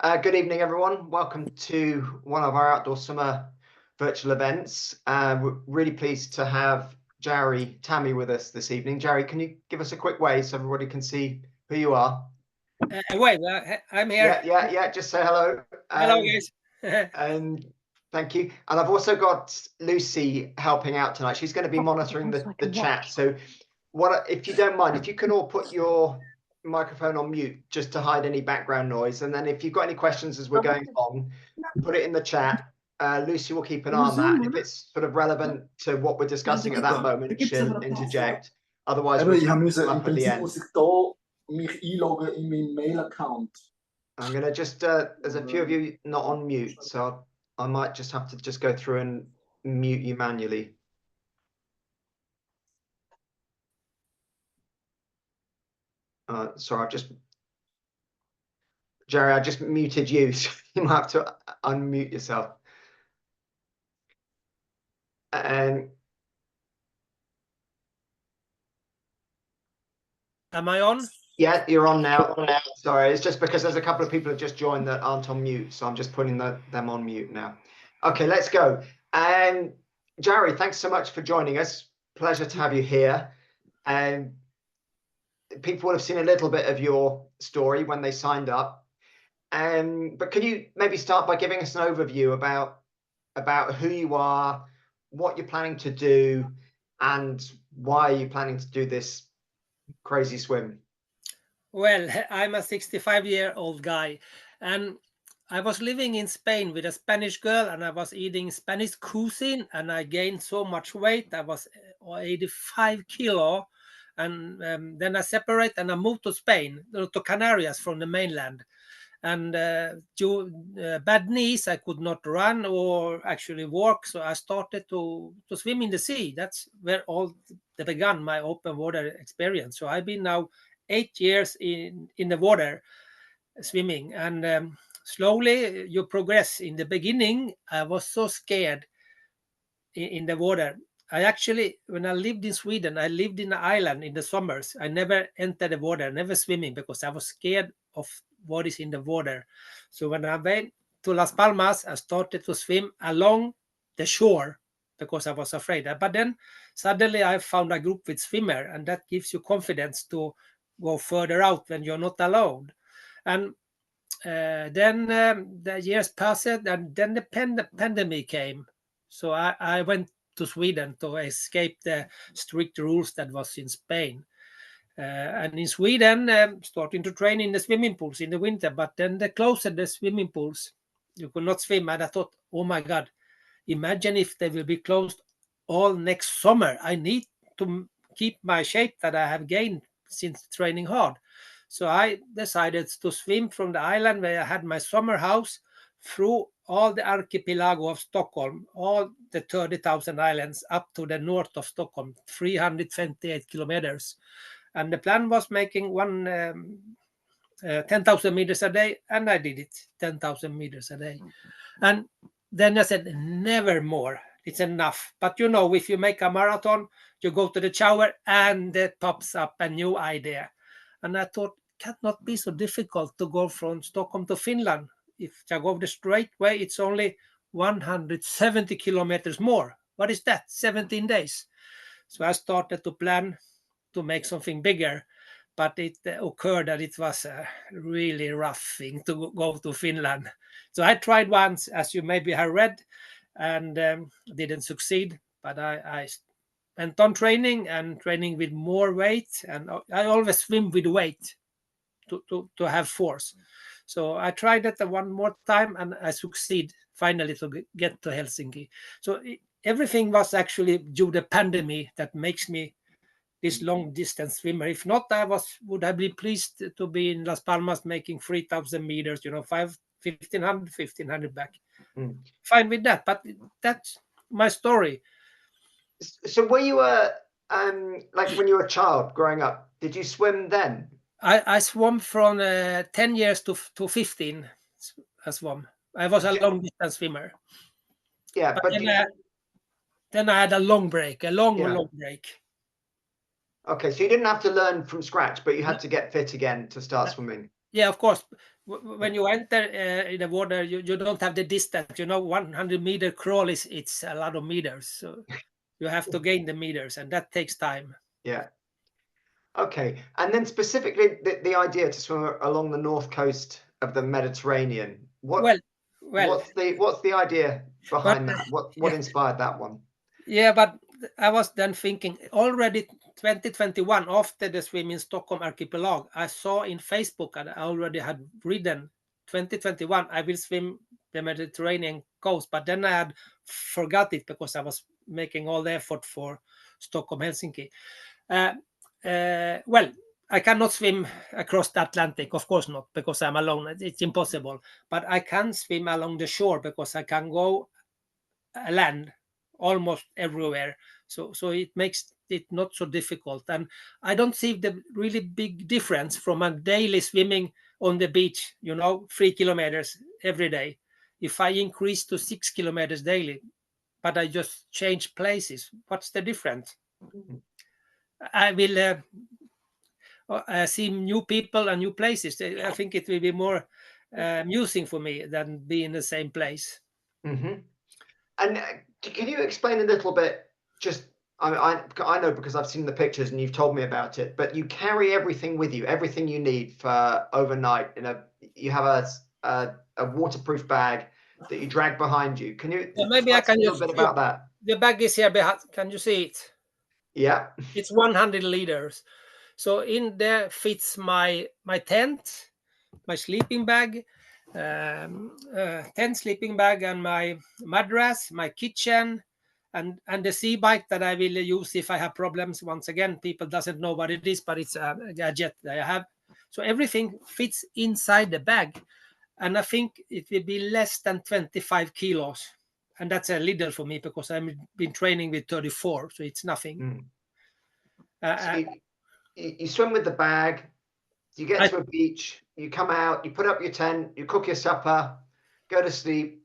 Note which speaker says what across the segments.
Speaker 1: Good evening, everyone. Welcome to one of our outdoor summer virtual events. We're really pleased to have Jari Tammi with us this evening. Jari, can you give us a quick wave so everybody can see who you are?
Speaker 2: I'm here.
Speaker 1: Yeah. Just say hello.
Speaker 2: Hello, guys.
Speaker 1: And thank you. And I've also got Lucy helping out tonight. She's going to be monitoring the chat. So if you don't mind, if you can all put your microphone on mute just to hide any background noise, and then if you've got any questions as we're going on, put it in the chat. Lucy will keep an eye on that, and if it's sort of relevant to what we're discussing at that moment, she'll interject. Otherwise, we'll up at the end.
Speaker 3: Mich inloggen in mijn mail-account.
Speaker 1: I'm going to just, there's a few of you not on mute, so I might just have to just go through and mute you manually. Sorry, Jari, I just muted you, so you might have to unmute yourself. And
Speaker 2: Am I on?
Speaker 1: Yeah, you're on now. Sorry, it's just because there's a couple of people who just joined that aren't on mute, so I'm just putting them on mute now. Okay, let's go. Jari, thanks so much for joining us. Pleasure to have you here. And people will have seen a little bit of your story when they signed up. But can you maybe start by giving us an overview about who you are, what you're planning to do, and why are you planning to do this crazy swim?
Speaker 2: Well, I'm a 65-year-old guy, and I was living in Spain with a Spanish girl, and I was eating Spanish cuisine, and I gained so much weight. I was 85 kilo, and then I separated and I moved to Spain, to Canarias from the mainland. And due bad knees, I could not run or actually walk, so I started to swim in the sea. That's where all began my open water experience. So I've been now 8 years in the water swimming, and slowly you progress. In the beginning, I was so scared in the water. I actually, when I lived in Sweden, I lived in an island in the summers. I never entered the water, never swimming, because I was scared of what is in the water. So when I went to Las Palmas, I started to swim along the shore because I was afraid. But then suddenly I found a group with swimmer, and that gives you confidence to go further out when you're not alone. And then the years passed, and then the pandemic came. So I went to Sweden to escape the strict rules that was in Spain. And in Sweden, starting to train in the swimming pools in the winter, but then they closed the swimming pools. You could not swim. And I thought, oh my God, imagine if they will be closed all next summer. I need to keep my shape that I have gained since training hard. So I decided to swim from the island where I had my summer house through all the archipelago of Stockholm, all the 30,000 islands up to the north of Stockholm, 328 kilometers. And the plan was making 10,000 meters a day, and I did it, 10,000 meters a day. And then I said, never more. It's enough. But if you make a marathon, you go to the shower and it pops up a new idea. And I thought, it cannot be so difficult to go from Stockholm to Finland. If I go the straight way, it's only 170 kilometers more. What is that? 17 days. So I started to plan to make something bigger, but it occurred that it was a really rough thing to go to Finland. So I tried once, as you maybe have read, and didn't succeed. But I went on training with more weight, and I always swim with weight to have force. So I tried it one more time, and I succeed finally to get to Helsinki. So everything was actually due to the pandemic that makes me this long distance swimmer. If not, would have been pleased to be in Las Palmas making 3,000 meters, 1,500 back. Fine with that, but that's my story.
Speaker 1: So were you like when you were a child growing up, did you swim then?
Speaker 2: I swam from 10 years to 15. I swam. I was a long distance swimmer.
Speaker 1: Yeah, but
Speaker 2: then I had a long break, long break.
Speaker 1: Okay, so you didn't have to learn from scratch, but you had to get fit again to start swimming.
Speaker 2: Yeah, of course. When you enter in the water, you don't have the distance. 100-meter crawl it's a lot of meters, so you have to gain the meters, and that takes time.
Speaker 1: Yeah. Okay. And then specifically the idea to swim along the north coast of the Mediterranean.
Speaker 2: Well,
Speaker 1: What's the idea
Speaker 2: but
Speaker 1: behind that? What
Speaker 2: yeah,
Speaker 1: inspired that one?
Speaker 2: yeah, but I was then thinking already 2021 after the swim in Stockholm archipelago. I saw in Facebook, and I already had written 2021 I will swim the Mediterranean coast, but then I had forgot it because I was making all the effort for Stockholm Helsinki. Well, I cannot swim across the Atlantic, of course not, because I'm alone. It's impossible. But I can swim along the shore because I can go land almost everywhere. So it makes it not so difficult. And I don't see the really big difference from a daily swimming on the beach, 3 kilometers every day. If I increase to 6 kilometers daily, but I just change places, what's the difference? I will see new people and new places. I think it will be more amusing for me than be in the same place.
Speaker 1: Mm-hmm. And can you explain a little bit? Just I know because I've seen the pictures and you've told me about it. But you carry everything with you, everything you need for overnight. You have a waterproof bag that you drag behind you. Can you
Speaker 2: So maybe I
Speaker 1: tell us a
Speaker 2: can
Speaker 1: little
Speaker 2: just
Speaker 1: bit about that?
Speaker 2: the bag is here behind. Can you see it?
Speaker 1: Yeah.
Speaker 2: It's 100 liters. So in there fits my tent, my sleeping bag, tent, sleeping bag, and my mattress, my kitchen, and the sea bike that I will use if I have problems. Once again, people doesn't know what it is, but it's a gadget that I have. So everything fits inside the bag, and I think it will be less than 25 kilos. And that's a little for me because I've been training with 34, so it's nothing.
Speaker 1: Mm.
Speaker 2: Uh,
Speaker 1: So
Speaker 2: uh,
Speaker 1: you swim with the bag. You get
Speaker 2: I,
Speaker 1: to a beach. You come out. You put up your tent. You cook your supper. Go to sleep.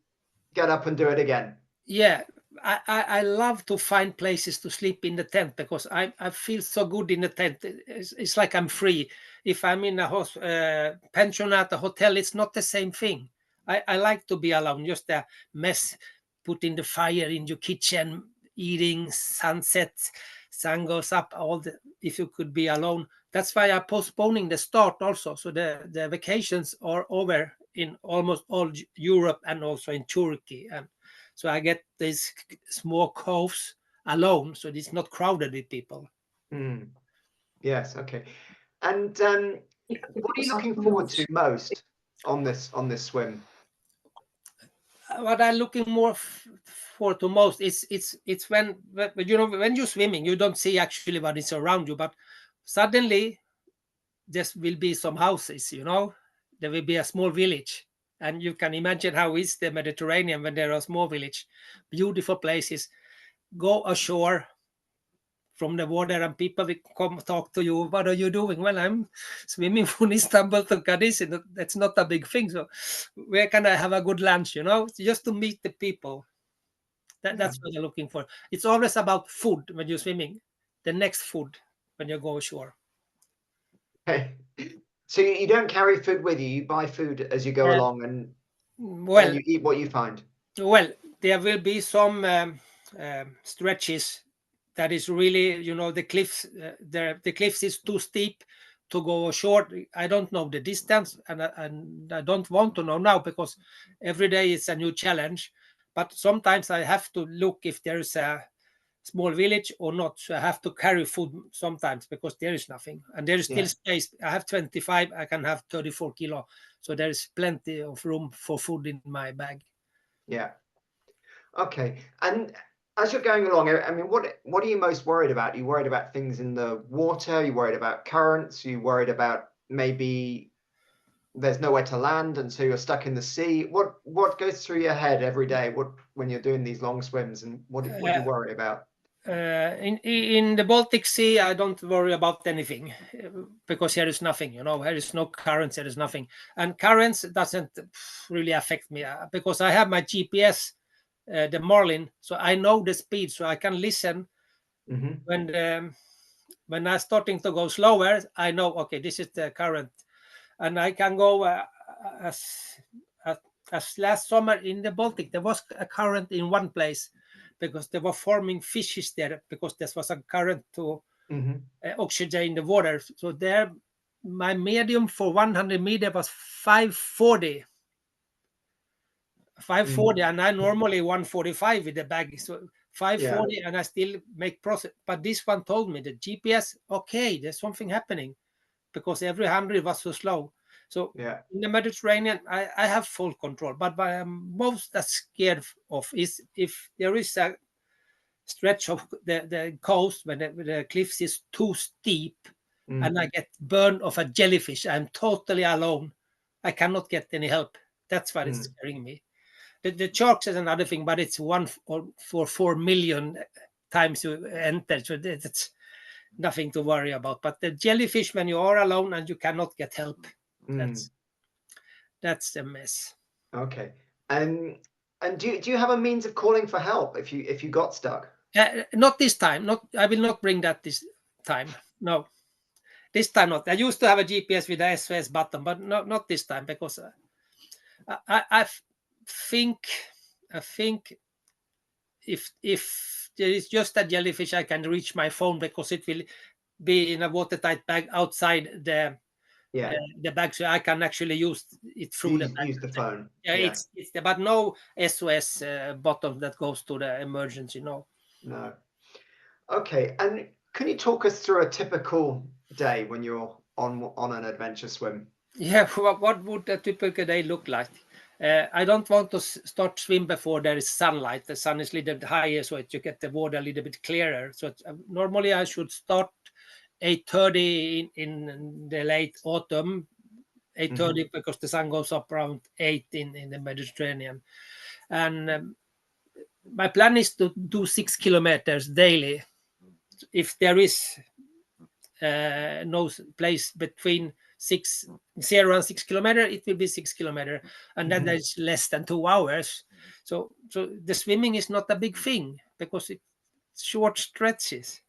Speaker 1: Get up and do it again.
Speaker 2: yeah, I love to find places to sleep in the tent because I feel so good in the tent. It's like I'm free. If I'm in a pensionat, a hotel, it's not the same thing. I like to be alone, just a mess, putting the fire in your kitchen, eating, sunset, sun goes up, if you could be alone. That's why I'm postponing the start also. So the vacations are over in almost all Europe and also in Turkey. And so I get these small coves alone, so it's not crowded with people.
Speaker 1: Mm. Yes. Okay. And what are you looking forward to most on this swim?
Speaker 2: What I'm looking more for to most is it's when when you're swimming, you don't see actually what is around you, but suddenly there will be some houses. There will be a small village, and you can imagine how is the Mediterranean when there are small village, beautiful places. Go ashore from the water and people will come talk to you. What are you doing? Well, I'm swimming from Istanbul to Cadiz. And that's not a big thing. So where can I have a good lunch? Just to meet the people. That's what I'm looking for. It's always about food when you're swimming. The next food when you go ashore.
Speaker 1: Okay. So you don't carry food with you. You buy food as you go
Speaker 2: Uh,
Speaker 1: along, and then
Speaker 2: well,
Speaker 1: you eat what you find.
Speaker 2: well, there will be some stretches that is really, the cliffs. The cliffs is too steep to go short. I don't know the distance, and I don't want to know now because every day is a new challenge. But sometimes I have to look if there is a small village or not. So I have to carry food sometimes because there is nothing, and there is still
Speaker 1: Yeah.
Speaker 2: space. I have 25. I can have 34 kilo, so there is plenty of room for food in my bag.
Speaker 1: Yeah. Okay. And as you're going along, I mean, what are you most worried about? Are you worried about things in the water? Are you worried about currents? Are you worried about maybe there's nowhere to land and so you're stuck in the sea? What goes through your head every day? When you're doing these long swims, and what do you
Speaker 2: Uh,
Speaker 1: worry about?
Speaker 2: in the Baltic Sea, I don't worry about anything because here is nothing. There is no currents. There is nothing, and currents doesn't really affect me because I have my GPS, the Marlin, so I know the speed, so I can listen
Speaker 1: Mm-hmm.
Speaker 2: when I'm starting to go slower. I know, okay, this is the current, and I can go as last summer in the Baltic. There was a current in one place because they were forming fishes there because there was a current to oxygen in the water. So there, my medium for 100 meter was 540. 540, and I normally 145 with the bag. So 540, and I still make process. But this one told me the GPS, okay, there's something happening because every 100 was so slow. So in the Mediterranean, I have full control. But what I'm most scared of is if there is a stretch of the coast when the cliffs is too steep and I get burned of a jellyfish. I'm totally alone. I cannot get any help. That's what is scaring me. The sharks is another thing, but it's one for 4 million times you enter. So that's nothing to worry about. But the jellyfish, when you are alone and you cannot get help, that's the mess.
Speaker 1: Okay. And do you have a means of calling for help if you got stuck?
Speaker 2: Not this time. I will not bring that this time. No, this time not. I used to have a GPS with a SOS button, but not this time because I think if there is just a jellyfish, I can reach my phone because it will be in a watertight bag outside the bag, so I can actually use it through the bag.
Speaker 1: Use the phone.
Speaker 2: It's but no SOS button that goes to the emergency. No.
Speaker 1: Okay, and can you talk us through a typical day when you're on an adventure swim?
Speaker 2: Yeah, what would a typical day look like? I don't want to start swim before there is sunlight. The sun is a little bit higher, so you get the water a little bit clearer. So normally I should start 8:30 in the late autumn, 8:30 because the sun goes up around 8 in the Mediterranean. And my plan is to do 6 kilometers daily. If there is no place between 0 and 6 kilometers, it will be 6 kilometers, and then there's less than 2 hours. So the swimming is not a big thing because it's short stretches.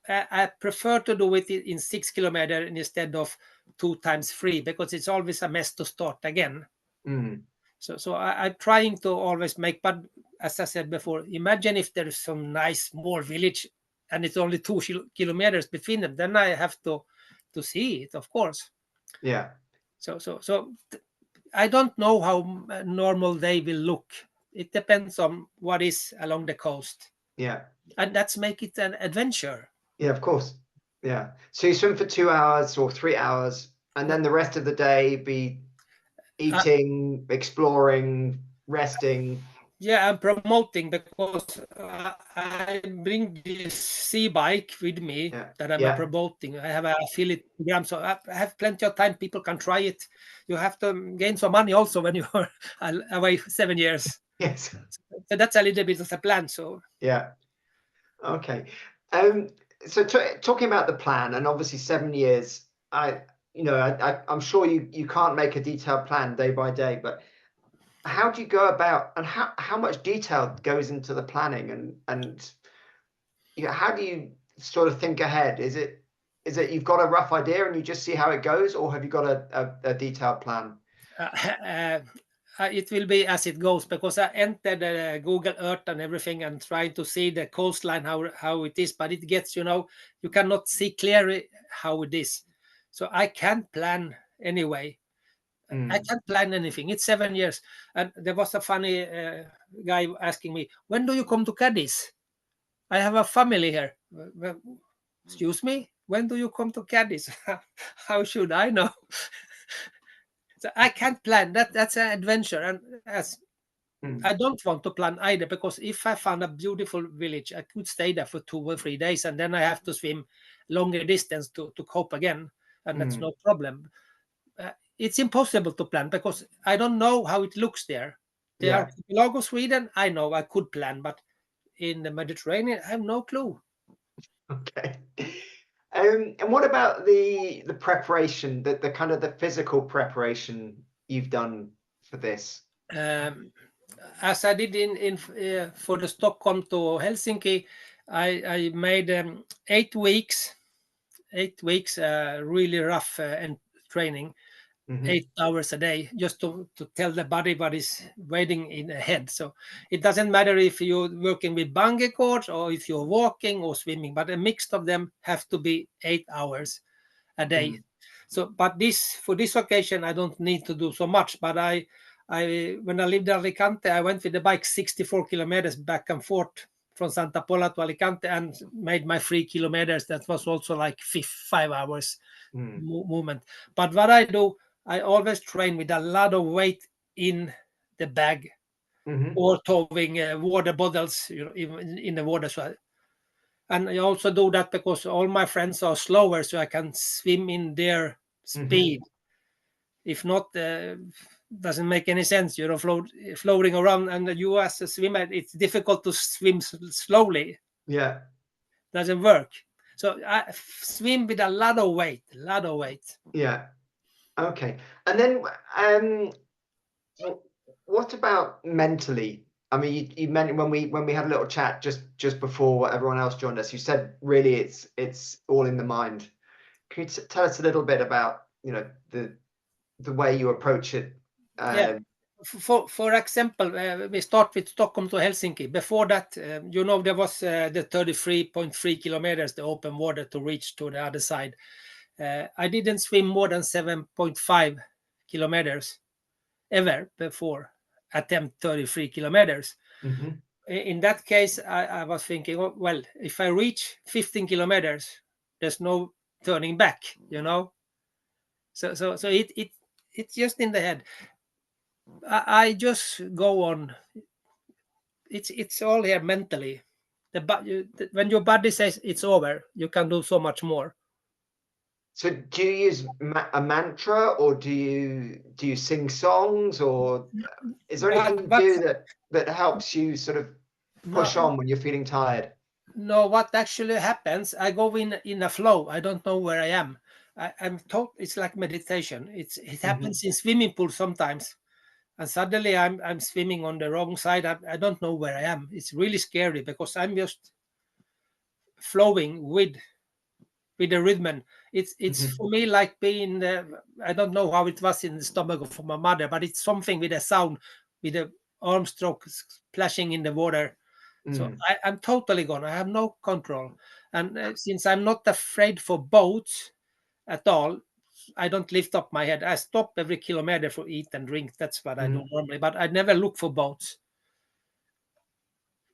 Speaker 2: I prefer to do it in 6 kilometers instead of 2 times 3 because it's always a mess to start again. So I'm trying to always make, but as I said before, imagine if there is some nice small village and it's only 2 kilometers between them, then I have to see it, of course. So I don't know how a normal day will look. It depends on what is along the coast. And that's make it an adventure.
Speaker 1: Of course. So you swim for 2 hours or 3 hours, and then the rest of the day be eating, exploring, resting.
Speaker 2: I'm promoting because I bring this sea bike with me that I'm promoting. I have an affiliate program, so I have plenty of time. People can try it. You have to gain some money also when you are away 7 years.
Speaker 1: Yes.
Speaker 2: So that's a little bit of a plan. So
Speaker 1: okay. So talking about the plan, and obviously 7 years, I'm sure you can't make a detailed plan day by day, but how do you go about, and how much detail goes into the planning, and how do you sort of think ahead? Is it you've got a rough idea and you just see how it goes, or have you got a detailed plan?
Speaker 2: It will be as it goes because I entered Google Earth and everything and trying to see the coastline how it is, but it gets you cannot see clearly how it is. So I can't plan anyway. I can't plan anything. It's 7 years. And there was a funny guy asking me, when do you come to Cadiz? I have a family here. Well, excuse me? When do you come to Cadiz? How should I know? So I can't plan. That's an adventure. And I don't want to plan either because if I found a beautiful village, I could stay there for 2 or 3 days and then I have to swim longer distance to cope again. And that's no problem. It's impossible to plan because I don't know how it looks there. The archipelago Sweden, I know I could plan, but in the Mediterranean, I have no clue.
Speaker 1: Okay. And what about the preparation, the kind of the physical preparation you've done for this?
Speaker 2: As I did in for the Stockholm to Helsinki, I made 8 weeks. 8 weeks, really rough and training,
Speaker 1: Mhm.
Speaker 2: 8 hours a day, just to tell the body what is waiting in ahead. So it doesn't matter if you're working with bungee cords or if you're walking or swimming, but a mix of them have to be 8 hours a day. So, but for this occasion, I don't need to do so much. But when I lived in Alicante, I went with the bike 64 kilometers back and forth from Santa Pola to Alicante and made my 3 kilometers. That was also like 5 hours movement. But what I do, I always train with a lot of weight in the bag or towing water bottles, even in the water. So and I also do that because all my friends are slower, so I can swim in their speed. If not, doesn't make any sense. Floating around, and you as a swimmer, it's difficult to swim slowly.
Speaker 1: Yeah.
Speaker 2: Doesn't work. So I swim with a lot of weight.
Speaker 1: Yeah. Okay. And then what about mentally? I mean, you mentioned when we had a little chat just before everyone else joined us, you said really it's all in the mind. Can you tell us a little bit about the way you approach it?
Speaker 2: Yeah. For example, we start with Stockholm to Helsinki. Before that, there was the 33.3 kilometers, the open water to reach to the other side. I didn't swim more than 7.5 kilometers ever before attempt 33 kilometers. In that case, I was thinking, oh, well, if I reach 15 kilometers, there's no turning back, So it's just in the head. I just go on. It's all here mentally. When your body says it's over, you can do so much more.
Speaker 1: So do you use a mantra, or do you sing songs, or is there anything you do that helps you sort of push on when you're feeling tired?
Speaker 2: No, what actually happens, I go in a flow. I don't know where I am. I'm told it's like meditation. It happens in swimming pool sometimes, and suddenly I'm swimming on the wrong side. I don't know where I am. It's really scary because I'm just flowing with the rhythm. It's for me like being I don't know how it was in the stomach of my mother, but it's something with a sound, with the arm stroke splashing in the water. So I'm totally gone. I have no control, and since I'm not afraid for boats at all, I don't lift up my head. I stop every kilometer for eat and drink. That's what I do normally, but I never look for boats.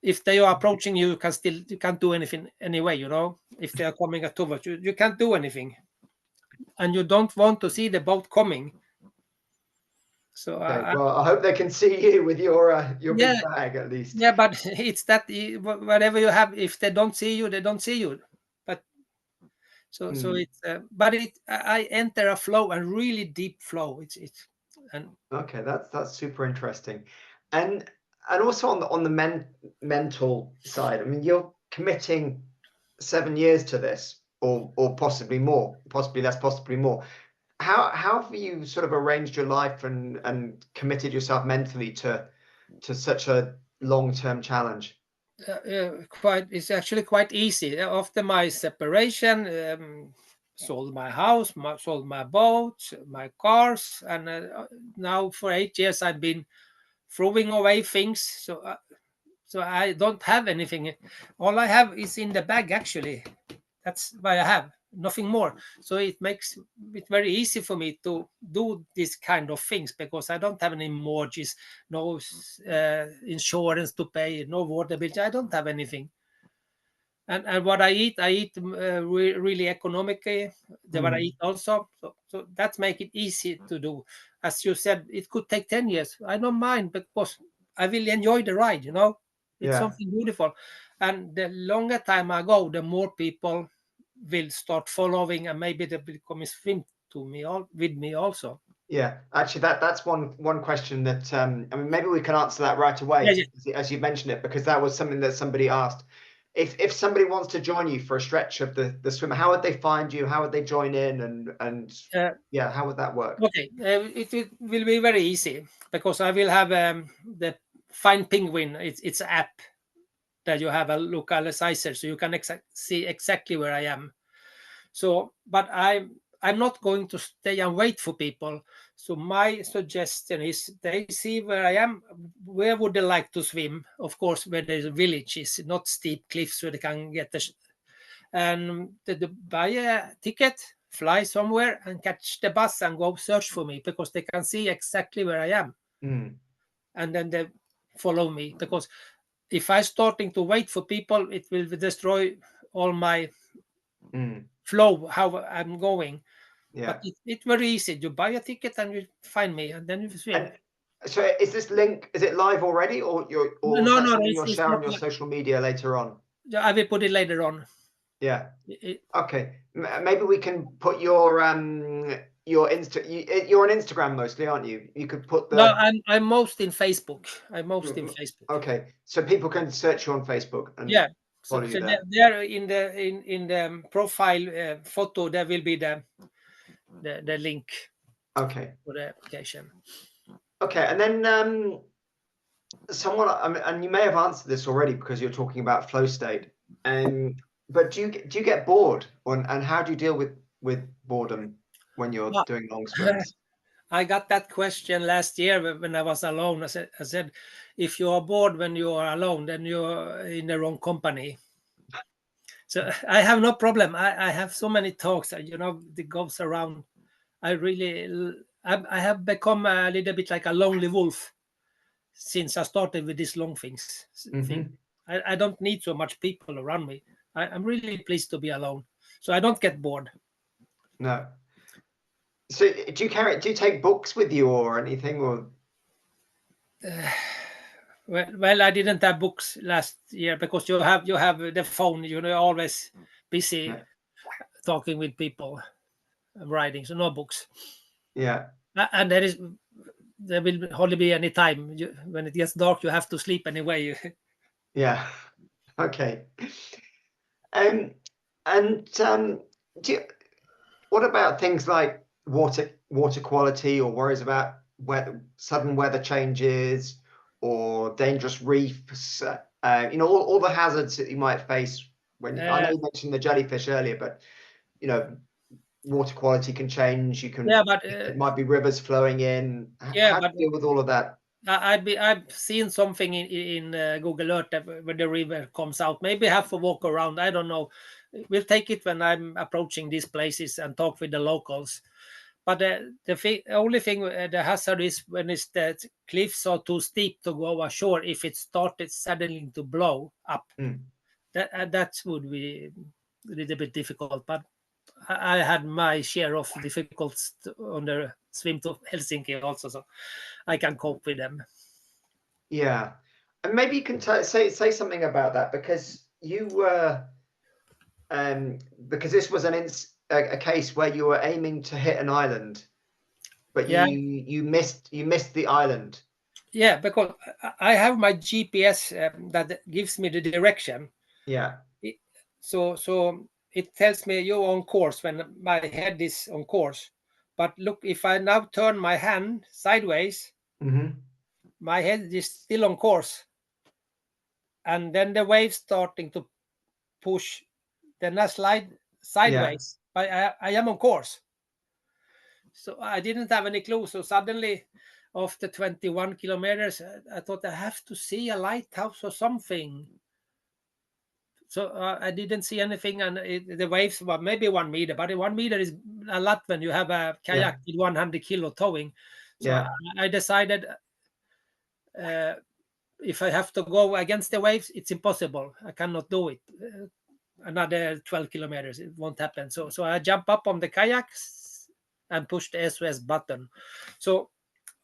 Speaker 2: If they are approaching you, you can't do anything anyway. If they are coming towards you, you can't do anything, and you don't want to see the boat coming. So
Speaker 1: Okay. Well, I hope they can see you with your
Speaker 2: yeah,
Speaker 1: big bag at least.
Speaker 2: yeah, but it's that whatever you have, if they don't see you, they don't see you. But so it's but I enter a flow, a really deep flow. And
Speaker 1: Okay, that's super interesting, and also on the mental side. I mean, you're committing 7 years to this, or possibly more, possibly less, possibly more. How have you sort of arranged your life and committed yourself mentally to such a long-term challenge?
Speaker 2: it's actually quite easy. After my separation, sold my house, sold my boat, my cars, and now for 8 years I've been throwing away things. So I don't have anything. All I have is in the bag. Actually, that's what I have. Nothing more. So it makes it very easy for me to do this kind of things because I don't have any mortgages, no insurance to pay, no water bills. I don't have anything. And what I eat really economically. What I eat also. So that make it easy to do. As you said, it could take 10 years. I don't mind because I will enjoy the ride. It's
Speaker 1: Yeah.
Speaker 2: something beautiful. And the longer time I go, the more people will start following, and maybe they will come and swim with me also.
Speaker 1: Yeah, actually, that's one question that I mean, maybe we can answer that right
Speaker 2: Yeah,
Speaker 1: away
Speaker 2: yeah.
Speaker 1: as you mentioned it, because that was something that somebody asked. If somebody wants to join you for a stretch of the swim, how would they find you? How would they join in? And yeah, how would that work?
Speaker 2: Okay, will be very easy because I will have the Find Penguin. It's an app that you have a localizer, so you can see exactly where I am. So, but I'm not going to stay and wait for people. So my suggestion is they see where I am. Where would they like to swim? Of course, where there's villages, not steep cliffs where they can get and they buy a ticket, fly somewhere, and catch the bus and go search for me because they can see exactly where I am, and then they follow me. Because if I starting to wait for people, it will destroy all my flow how I'm going.
Speaker 1: Yeah.
Speaker 2: But it's very easy. You buy a ticket and you find me, and then you swim.
Speaker 1: And so is this link, is it live already, or is
Speaker 2: No,
Speaker 1: that something you'll
Speaker 2: it's
Speaker 1: share
Speaker 2: not
Speaker 1: on your social media later on?
Speaker 2: I will put it later on.
Speaker 1: Yeah. Okay. Maybe we can put your you're on Instagram mostly, aren't you? You could put the.
Speaker 2: No, I'm most in Facebook. I'm most in Facebook.
Speaker 1: Okay, so people can search you on Facebook and follow you there.
Speaker 2: There in the profile photo there will be the link.
Speaker 1: Okay.
Speaker 2: For the application.
Speaker 1: Okay, and then someone, and you may have answered this already because you're talking about flow state, but do you get bored, and how do you deal with boredom when you're doing long swims?
Speaker 2: I got that question last year when I was alone. I said, if you are bored when you are alone, then you're in the wrong company. So I have no problem. I have so many talks, that goes around. I have become a little bit like a lonely wolf since I started with these long things. I don't need so much people around me. I'm really pleased to be alone, so I don't get bored.
Speaker 1: No. So do you take books with you or anything, or?
Speaker 2: Well, I didn't have books last year because you have the phone. You're always busy talking with people, writing. So no books.
Speaker 1: Yeah.
Speaker 2: And there will hardly be any time. When it gets dark, you have to sleep anyway.
Speaker 1: Yeah. Okay. And what about things like water quality, or worries about sudden weather changes or dangerous reefs? All the hazards that you might face when I know you mentioned the jellyfish earlier, but water quality can change. It might be rivers flowing in. How do you deal with all of that?
Speaker 2: I've seen something in Google Earth when the river comes out. Maybe have to walk around. I don't know. We'll take it when I'm approaching these places and talk with the locals. But the only thing, the hazard is when the cliffs are too steep to go ashore. If it started suddenly to blow up, that would be a little bit difficult. But I had my share of difficulties on the swim to Helsinki also, so I can cope with them.
Speaker 1: Yeah, and maybe you can say something about that, because you were because this was a case where you were aiming to hit an island, but you missed the island.
Speaker 2: Yeah, because I have my GPS that gives me the direction.
Speaker 1: Yeah.
Speaker 2: So it tells me you're on course when my head is on course. But look, if I now turn my hand sideways, my head is still on course. And then the wave starting to push, then I slide sideways. I am on course. So I didn't have any clue. So suddenly, after 21 kilometers, I thought I have to see a lighthouse or something. So I didn't see anything, and the waves were maybe 1 meter, but 1 meter is a lot when you have a kayak with 100 kilo towing. So I decided if I have to go against the waves, it's impossible. I cannot do it. Another 12 kilometers, it won't happen. So I jump up on the kayaks and push the SOS button. So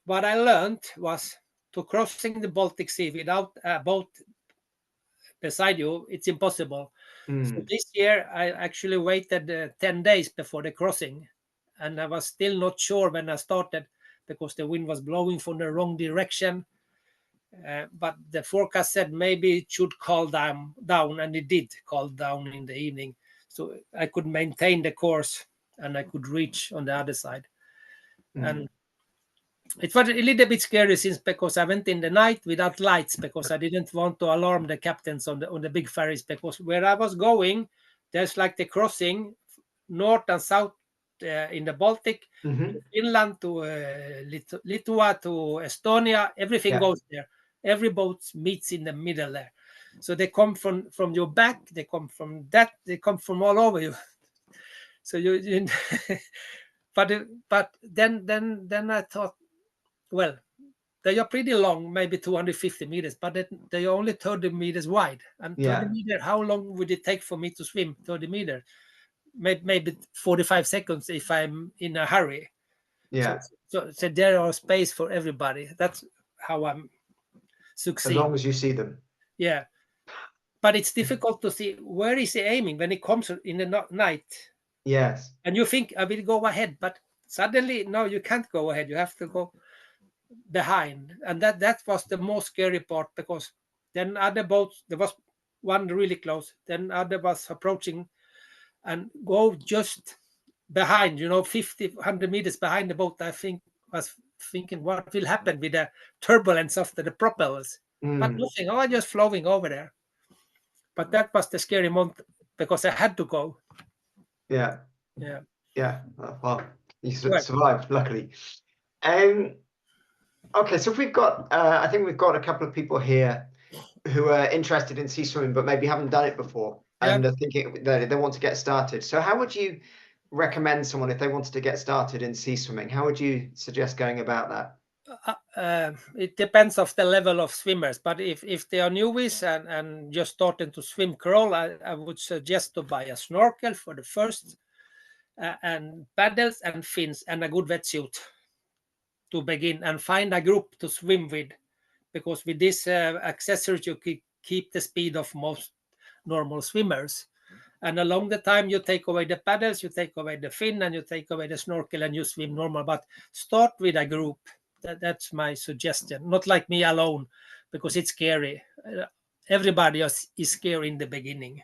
Speaker 2: what I learned was to crossing the Baltic Sea without a boat beside you, it's impossible. So this year I actually waited 10 days before the crossing, and I was still not sure when I started because the wind was blowing from the wrong direction. But the forecast said maybe it should cool down, and it did cool down in the evening. So I could maintain the course and I could reach on the other side. And it was a little bit scary because I went in the night without lights because I didn't want to alarm the captains on the big ferries, because where I was going, there's like the crossing north and south in the Baltic,
Speaker 1: Mm-hmm.
Speaker 2: to Finland, to Lithuania, to Estonia. Everything
Speaker 1: Yeah.
Speaker 2: goes there. Every boat meets in the middle there. So they come from your back. They come from that. They come from all over you. So you but then I thought, well, they are pretty long, maybe 250 meters, but they are only 30 meters wide. And 30
Speaker 1: Yeah.
Speaker 2: meters, how long would it take for me to swim 30 meters? Maybe 45 seconds if I'm in a hurry.
Speaker 1: Yeah.
Speaker 2: So there are space for everybody. That's how I'm
Speaker 1: As
Speaker 2: succeed.
Speaker 1: long as you see them.
Speaker 2: Yeah. But it's difficult to see where is he aiming when it comes in the night.
Speaker 1: Yes.
Speaker 2: And you think I will go ahead, but suddenly, no, you can't go ahead. You have to go behind. And that was the most scary part, because then other boats, there was one really close, then other was approaching and go just behind, 50, 100 meters behind the boat. I was thinking what will happen with the turbulence of the propellers. But nothing, I was just flowing over there. But that was the scary month, because I had to go.
Speaker 1: Yeah.
Speaker 2: Yeah.
Speaker 1: Yeah. Well, you
Speaker 2: Right.
Speaker 1: survived, luckily. Okay, so if we've got, I think we've got a couple of people here who are interested in sea swimming, but maybe haven't done it before, and are thinking that they want to get started. So how would you recommend someone, if they wanted to get started in sea swimming, how would you suggest going about that?
Speaker 2: It depends of the level of swimmers, but if they are newbies and just starting to swim crawl, I would suggest to buy a snorkel for the first, and paddles and fins and a good wetsuit to begin, and find a group to swim with, because with this accessories you keep the speed of most normal swimmers. And along the time you take away the paddles, you take away the fin, and you take away the snorkel, and you swim normal. But start with a group. That's my suggestion. Not like me alone, because it's scary. Everybody is scary in the beginning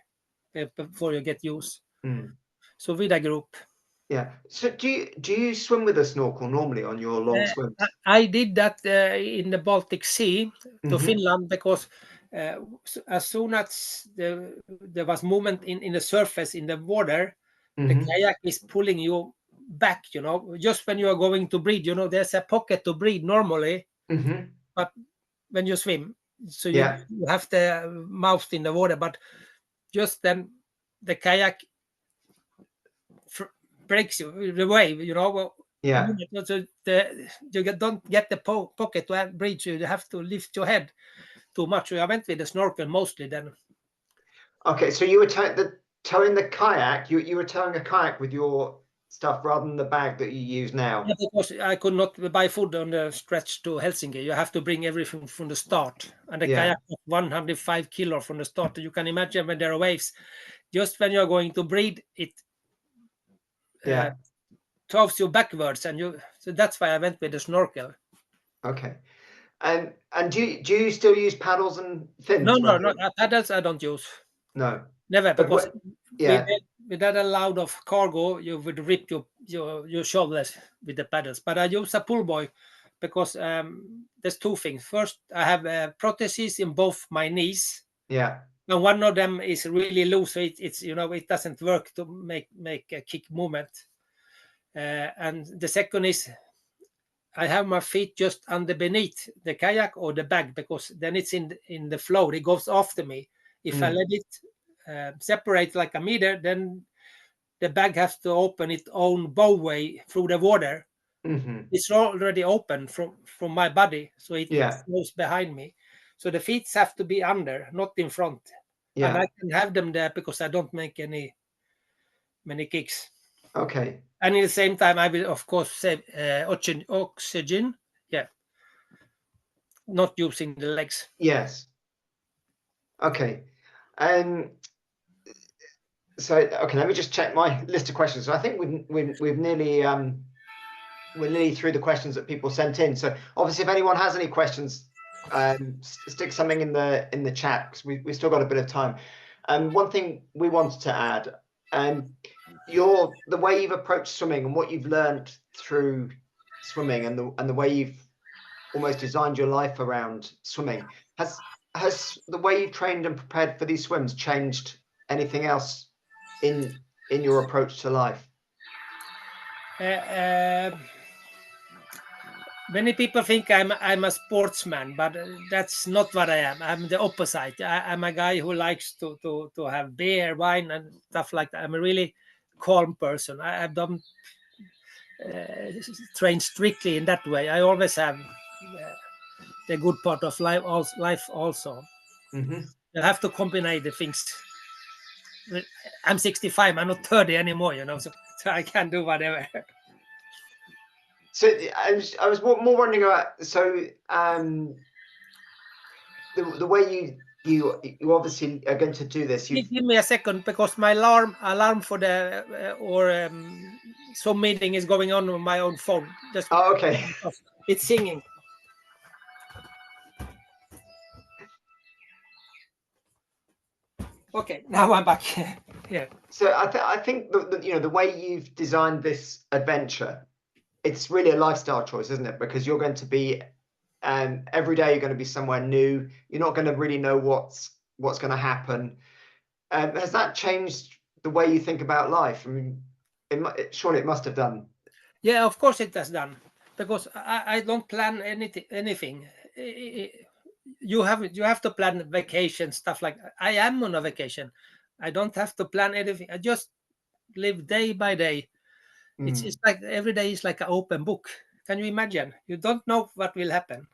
Speaker 2: before you get used. So with a group.
Speaker 1: Yeah. So do you swim with a snorkel normally on your long swims?
Speaker 2: I did that in the Baltic Sea to Finland, because as soon as there was movement in the surface in the water, the kayak is pulling you back, just when you are going to breathe, there's a pocket to breathe normally, but when you swim, so you have the mouth in the water, but just then the kayak breaks you the wave,
Speaker 1: Yeah.
Speaker 2: So you don't get the pocket to breathe, so you have to lift your head too much. So I went with the snorkel mostly then.
Speaker 1: Okay, so you were towing the kayak. You were towing a kayak with your stuff rather than the bag that you use now.
Speaker 2: Yeah, because I could not buy food on the stretch to Helsinki. You have to bring everything from the start, and the kayak was 105 kilo from the start. You can imagine when there are waves, just when you're going to breathe, it throws you backwards, and so that's why I went with the snorkel.
Speaker 1: Okay. And do you still use paddles and fins?
Speaker 2: No, paddles I don't use.
Speaker 1: No.
Speaker 2: Never,
Speaker 1: But
Speaker 2: because
Speaker 1: yeah.
Speaker 2: with that load of cargo, you would rip your shoulders with the paddles. But I use a pull buoy because there's two things. First, I have prostheses in both my knees.
Speaker 1: Yeah.
Speaker 2: And one of them is really loose, so it's it doesn't work to make a kick movement. And the second is I have my feet just under beneath the kayak or the bag, because then it's in the flow. It goes after me. If I let it separate like a meter, then the bag has to open its own bowway through the water. It's already open from my body, so it flows behind me. So the feet have to be under, not in front. And I can have them there because I don't make many kicks.
Speaker 1: Okay.
Speaker 2: And at the same time, I will, of course, save oxygen. Yeah. Not using the legs.
Speaker 1: Yes. Okay. So okay, let me just check my list of questions. So I think we've nearly we're nearly through the questions that people sent in. So obviously, if anyone has any questions, stick something in the chat, because we've still got a bit of time. One thing we wanted to add, the way you've approached swimming and what you've learned through swimming, and the way you've almost designed your life around swimming, has the way you've trained and prepared for these swims changed anything else in your approach to life?
Speaker 2: Many people think I'm a sportsman, but that's not what I am. I'm the opposite. I'm a guy who likes to have beer, wine, and stuff like that. I'm a really calm person. I don't train strictly in that way. I always have the good part of life also.
Speaker 1: Mm-hmm.
Speaker 2: You have to combine the things. I'm 65. I'm not 30 anymore, so I can do whatever.
Speaker 1: So I was more wondering about the way you obviously are going to do this.
Speaker 2: Give me a second because my alarm for the some meeting is going on my own phone. Just
Speaker 1: Oh, okay.
Speaker 2: it's singing. Okay, now I'm back. Yeah.
Speaker 1: So I think the way you've designed this adventure, it's really a lifestyle choice, isn't it? Because you're going to be every day you're going to be somewhere new. You're not going to really know what's going to happen. Has that changed the way you think about life? I mean, surely it must have done.
Speaker 2: Yeah, of course it has done because I don't plan anything. You have to plan vacation stuff like I am on a vacation. I don't have to plan anything. I just live day by day. It's like every day is like an open book. Can you imagine? You don't know what will happen.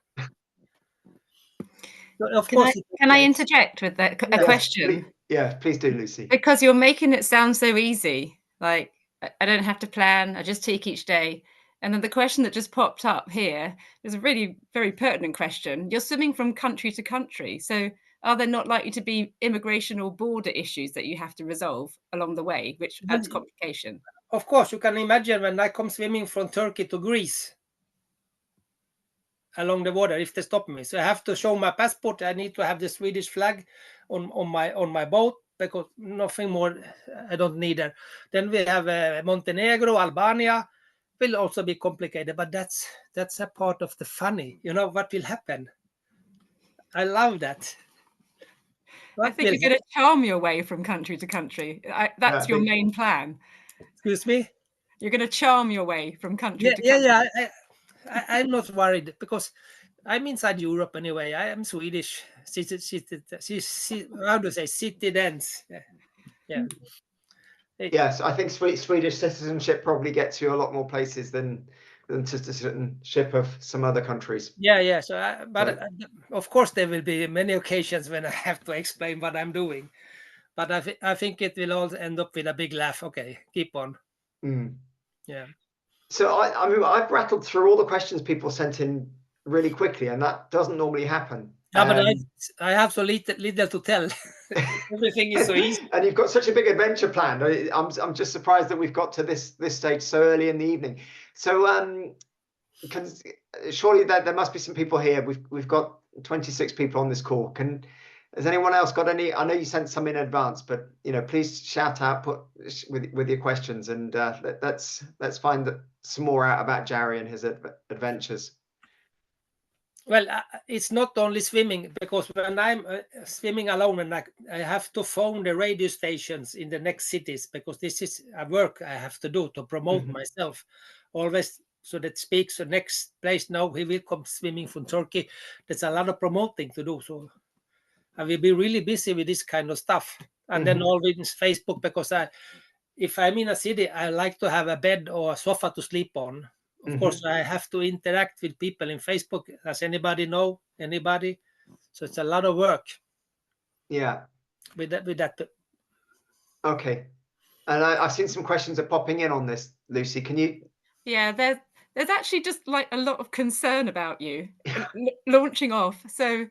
Speaker 2: So of course.
Speaker 4: Can I interject with a question?
Speaker 1: Please do, Lucy.
Speaker 4: Because you're making it sound so easy. Like I don't have to plan. I just take each day. And then the question that just popped up here is a really very pertinent question. You're swimming from country to country. So are there not likely to be immigration or border issues that you have to resolve along the way, which adds complication?
Speaker 2: Of course, you can imagine when I come swimming from Turkey to Greece along the water, if they stop me. So I have to show my passport. I need to have the Swedish flag on my boat because nothing more I don't need there. Then we have Montenegro, Albania. Will also be complicated, but that's a part of the funny. What will happen. I love that.
Speaker 4: I think you're going to charm your way from country to country. That's your main plan.
Speaker 2: Excuse me?
Speaker 4: You're going to charm your way from country to country.
Speaker 2: Yeah. I'm not worried because I'm inside Europe anyway. I am Swedish. How do I say? Citizens. Yeah.
Speaker 1: Yes, I think Swedish citizenship probably gets you a lot more places than citizenship of some other countries.
Speaker 2: Yeah. So, of course, there will be many occasions when I have to explain what I'm doing, but I think it will all end up with a big laugh. Okay, keep on. Yeah.
Speaker 1: So I mean, I've rattled through all the questions people sent in really quickly, and that doesn't normally happen.
Speaker 2: Yeah, but I have so little to tell. Everything is so easy.
Speaker 1: And you've got such a big adventure planned. I'm just surprised that we've got to this stage so early in the evening. So surely there must be some people here. We've got 26 people on this call. Has anyone else got any? I know you sent some in advance, but please shout out with your questions, and let's find some more out about Jari and his adventures.
Speaker 2: Well, it's not only swimming, because when I'm swimming alone and I have to phone the radio stations in the next cities, because this is a work I have to do to promote myself always. So that speaks the next place. Now he will come swimming from Turkey. There's a lot of promoting to do. So I will be really busy with this kind of stuff. And then always Facebook, because if I'm in a city, I like to have a bed or a sofa to sleep on. Of course, I have to interact with people in Facebook. Does anybody know anybody? So it's a lot of work.
Speaker 1: Yeah.
Speaker 2: With that.
Speaker 1: Okay. And I've seen some questions are popping in on this, Lucy. Can you?
Speaker 4: Yeah, there's actually just like a lot of concern about you launching off. So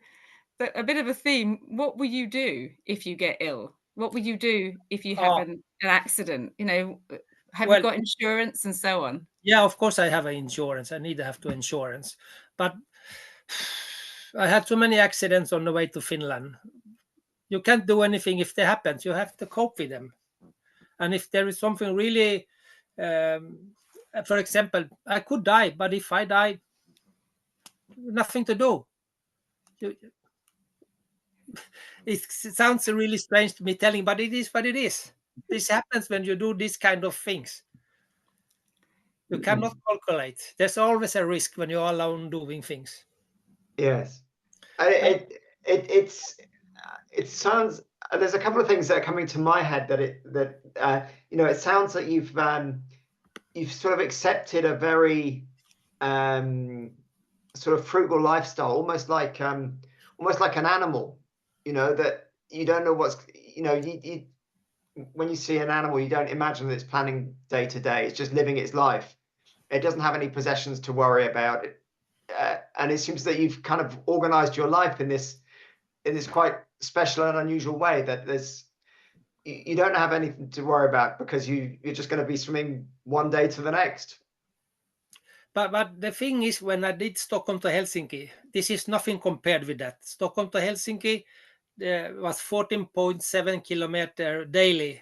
Speaker 4: a bit of a theme. What will you do if you get ill? What will you do if you have an accident? Have you got insurance and so on?
Speaker 2: Yeah, of course I have insurance. I need to have insurance. But I had too many accidents on the way to Finland. You can't do anything if they happen. You have to cope with them. And if there is something really, for example, I could die, but if I die, nothing to do. It sounds really strange to me telling, but it is what it is. This happens when you do these kind of things. You cannot calculate. There's always a risk when you're alone doing things.
Speaker 1: Yes. It sounds, there's a couple of things that are coming to my head that it sounds like you've sort of accepted a very sort of frugal lifestyle, almost like an animal, that you don't know what's, you when you see an animal, you don't imagine that it's planning day to day. It's just living its life. It doesn't have any possessions to worry about. And it seems that you've kind of organized your life in this quite special and unusual way, that you don't have anything to worry about because you're just going to be swimming one day to the next.
Speaker 2: But the thing is, when I did Stockholm to Helsinki, this is nothing compared with that. Stockholm to Helsinki was 14.7 kilometer daily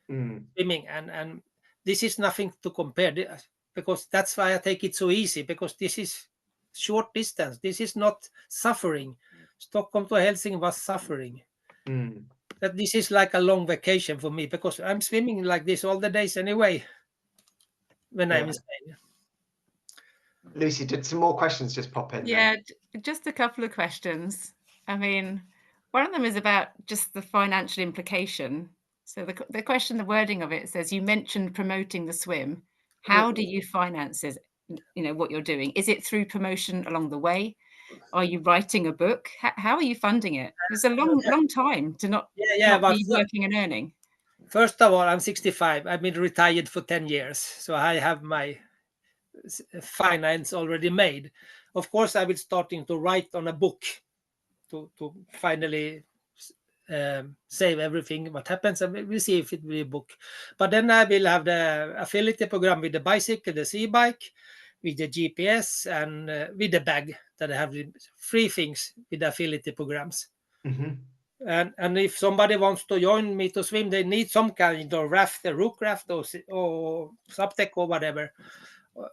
Speaker 2: swimming, and this is nothing to compare, because that's why I take it so easy, because this is short distance. This is not suffering. Stockholm to Helsinki was suffering. That this is like a long vacation for me, because I'm swimming like this all the days anyway when I'm in Spain.
Speaker 1: Lucy, did some more questions just pop in?
Speaker 4: Yeah, just a couple of questions. I mean, one of them is about just the financial implication. So the question, the wording of it says, you mentioned promoting the swim. How do you finance it? What you're doing? Is it through promotion along the way? Are you writing a book? How are you funding it? It's a long time to not be working and earning.
Speaker 2: First of all, I'm 65. I've been retired for 10 years. So I have my finance already made. Of course, I will starting to write on a book to finally save everything what happens, and we'll see if it will be a book. But then I will have the affiliate program with the bicycle, the e-bike, with the GPS, and with the bag, that I have 3 things with the affiliate programs. And if somebody wants to join me to swim, they need some kind of raft, a rook raft or subtech or whatever.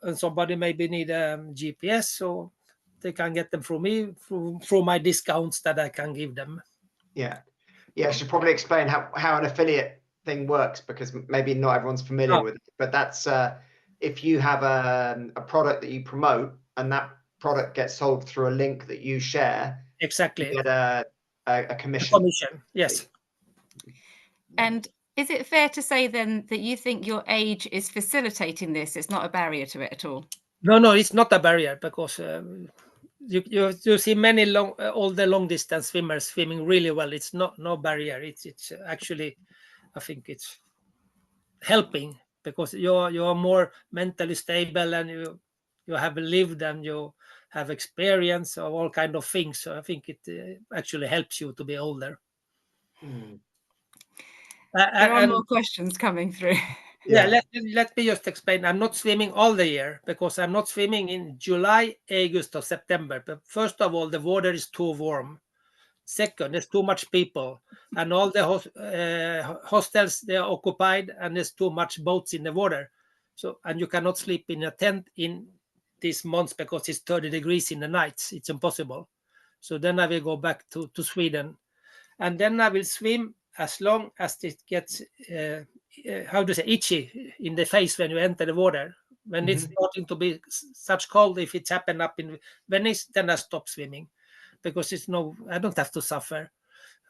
Speaker 2: And somebody maybe need a GPS, so they can get them from me through my discounts that I can give them.
Speaker 1: Yeah, I should probably explain how an affiliate thing works, because maybe not everyone's familiar with it. But that's if you have a product that you promote and that product gets sold through a link that you share,
Speaker 2: exactly,
Speaker 1: you get a commission.
Speaker 2: Yes.
Speaker 4: And is it fair to say then that you think your age is facilitating this? It's not a barrier to it at all?
Speaker 2: No, it's not a barrier, because you see many older long distance swimmers swimming really well. It's no barrier. It's actually, I think it's helping, because you're more mentally stable, and you have lived and you have experience of all kind of things. So I think it actually helps you to be older.
Speaker 4: There are more questions coming through.
Speaker 2: Let me just explain. I'm not swimming all the year, because I'm not swimming in July, August, or September. But first of all, the water is too warm. Second, there's too much people, and all the hostels, they are occupied, and there's too much boats in the water. So, and you cannot sleep in a tent in these months, because it's 30 degrees in the nights. It's impossible. So then I will go back to Sweden, and then I will swim as long as it gets itchy in the face when you enter the water. When it's starting to be such cold, if it's happened up in Venice, then I stop swimming, because I don't have to suffer.